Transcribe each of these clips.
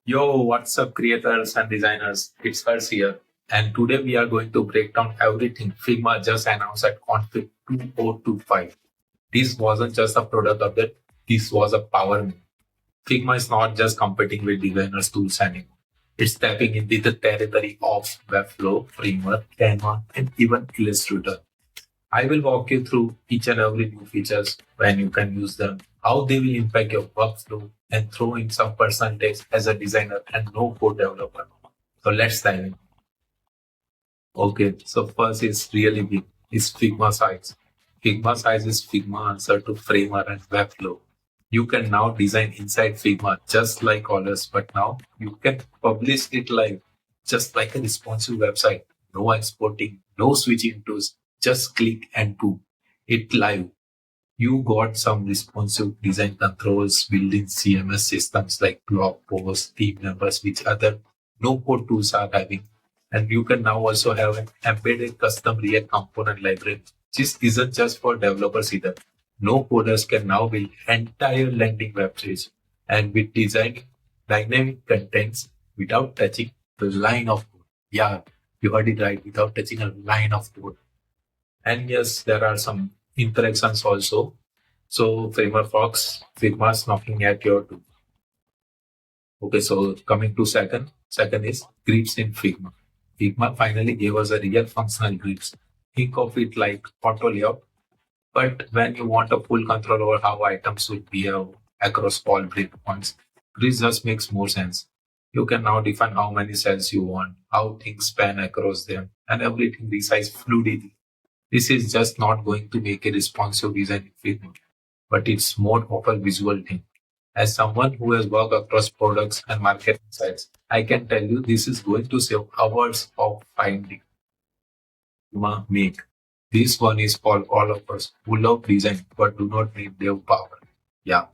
Yo, what's up, creators and designers? It's Hers here. And today we are going to break down everything Figma just announced at Config 2025. This wasn't just a product update, this was a power move. Figma is not just competing with designers' tools anymore. It's stepping into the territory of Webflow, Framework, Canva, and even Illustrator. I will walk you through each and every new features, when you can use them, how they will impact your workflow, and throw in some percentage as a designer and no code developer. So let's dive in. Okay, so first is really big is Figma Sites. Figma Sites is Figma answer to Framer and Webflow. You can now design inside Figma just like others, but now you can publish it live, just like a responsive website. No exporting, no switching tools, just click and boom, it live. You got some responsive design controls, built-in CMS systems like blog posts, team members, which other no-code tools are having. And you can now also have an embedded custom React component library. This isn't just for developers either. No coders can now build entire landing web pages and with designing dynamic contents without touching the line of code. Yeah, you heard it right, without touching a line of code. And yes, there are some interactions also. So Figma's knocking at your door. Okay, so coming to second is grids in Figma. Figma finally gave us a real functional grids. Think of it like auto layout, but when you want a full control over how items will behave across all breakpoints, grids just makes more sense. You can now define how many cells you want, how things span across them, and everything resize fluidly. This is just not going to make a responsive design in Figma, but it's more of a visual thing. As someone who has worked across products and marketing sites, I can tell you this is going to save hours of finding Figma Make. This one is for all of us who love design but do not need dev power. Yeah,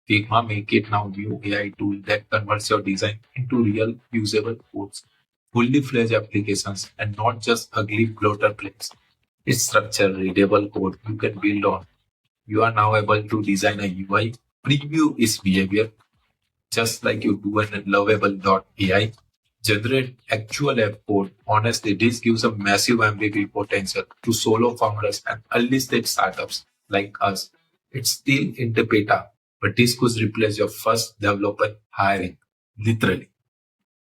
Figma Make it now new AI tool that converts your design into real usable codes, fully fledged applications, and not just ugly bloater plates. It's structured, readable code you can build on. You are now able to design a UI, preview its behavior, just like you do in lovable.ai. Generate actual app code. Honestly, this gives a massive MVP potential to solo founders and early stage startups like us. It's still in the beta, but this could replace your first developer hiring, literally.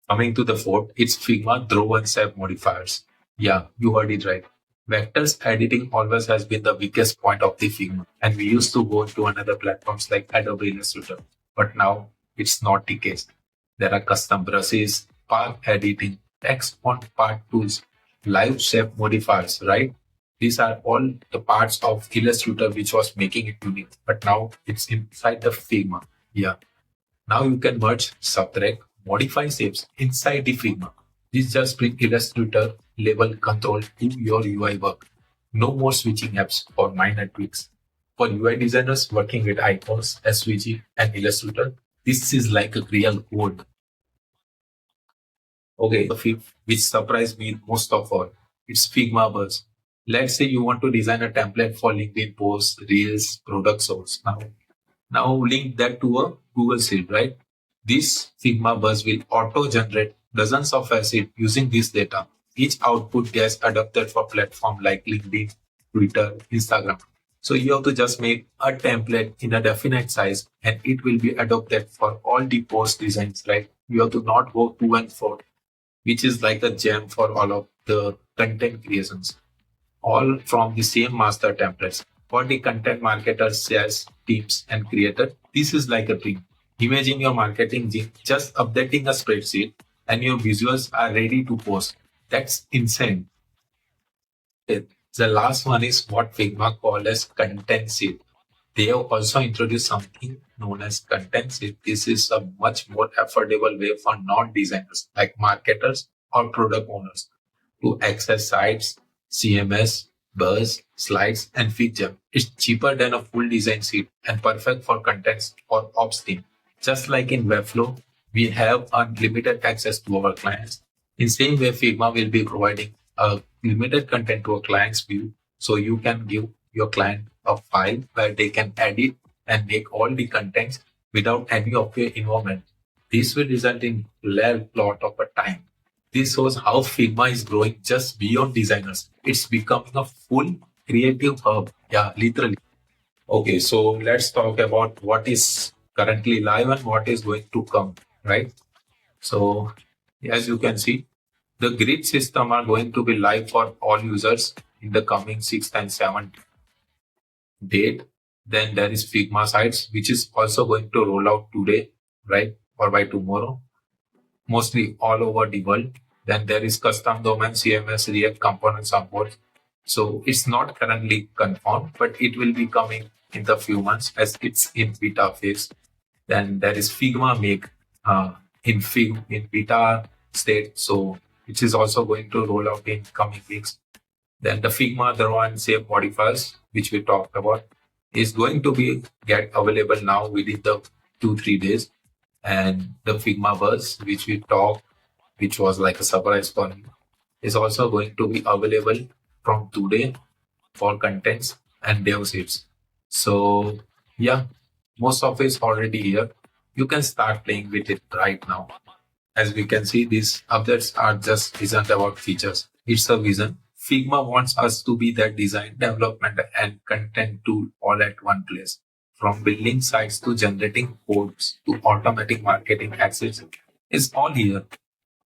Coming to the fourth, it's Figma Draw and Save modifiers. Yeah, you heard it right. Vectors editing always has been the weakest point of the Figma, and we used to go to another platforms like Adobe Illustrator. But now it's not the case. There are custom brushes, path editing, text font part tools, live shape modifiers, right? These are all the parts of Illustrator which was making it unique, but now it's inside the Figma. Yeah. Now you can merge, subtract, modify shapes inside the Figma. This just brings Illustrator level control to your UI work. No more switching apps or minor tweaks. For UI designers working with icons, SVG, and Illustrator, this is like a real code. Okay, the fifth, which surprised me most of all, it's Figma Buzz. Let's say you want to design a template for LinkedIn posts, Reels, product source. Now link that to a Google Sheet, right? This Figma Buzz will auto-generate dozens of assets using this data. Each output gets adapted for platforms like LinkedIn, Twitter, Instagram. So you have to just make a template in a definite size and it will be adopted for all the post designs, right? You have to not go to and fro, which is like a gem for all of the content creations, all from the same master templates. For the content marketers, sales teams, and creators, this is like a dream. Imagine your marketing team just updating a spreadsheet and your visuals are ready to post. That's insane. Okay, the last one is what Figma call as content sheet. They have also introduced something known as content sheet. This is a much more affordable way for non-designers like marketers or product owners to access sites, CMS, Buzz, slides, and feature. It's cheaper than a full design sheet and perfect for contents or ops team. Just like in Webflow, we have unlimited access to our clients. In same way, Figma will be providing a limited content to a client's view, so you can give your client a file where they can edit and make all the contents without any of your involvement. This will result in lot of a time. This shows how Figma is growing just beyond designers. It's becoming a full creative hub. Yeah, literally. Okay, so let's talk about what is currently live and what is going to come, right? So as you can see, the grid system are going to be live for all users in the coming 6th and 7th date. Then there is Figma Sites, which is also going to roll out today, right? Or by tomorrow, mostly all over the world. Then there is custom domain CMS React component support. So it's not currently confirmed, but it will be coming in the few months as it's in beta phase. Then there is Figma Make in beta state. So which is also going to roll out in coming weeks. Then the Figma Draw and Save modifiers, which we talked about, is going to be get available now within the 2-3 days. And the Figma Buzz, which we talked, which was like a surprise for me, is also going to be available from today for contents and dev sheets. So yeah, most of it's already here. You can start playing with it right now. As we can see, these updates are just isn't about features. It's a vision. Figma wants us to be that design, development, and content tool all at one place. From building sites to generating codes to automatic marketing access, it's all here.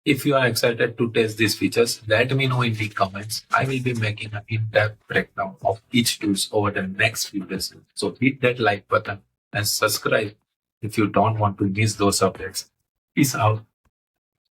If you are excited to test these features, let me know in the comments. I will be making an in-depth breakdown of each tools over the next few days. So hit that like button and subscribe if you don't want to miss those updates. Peace out.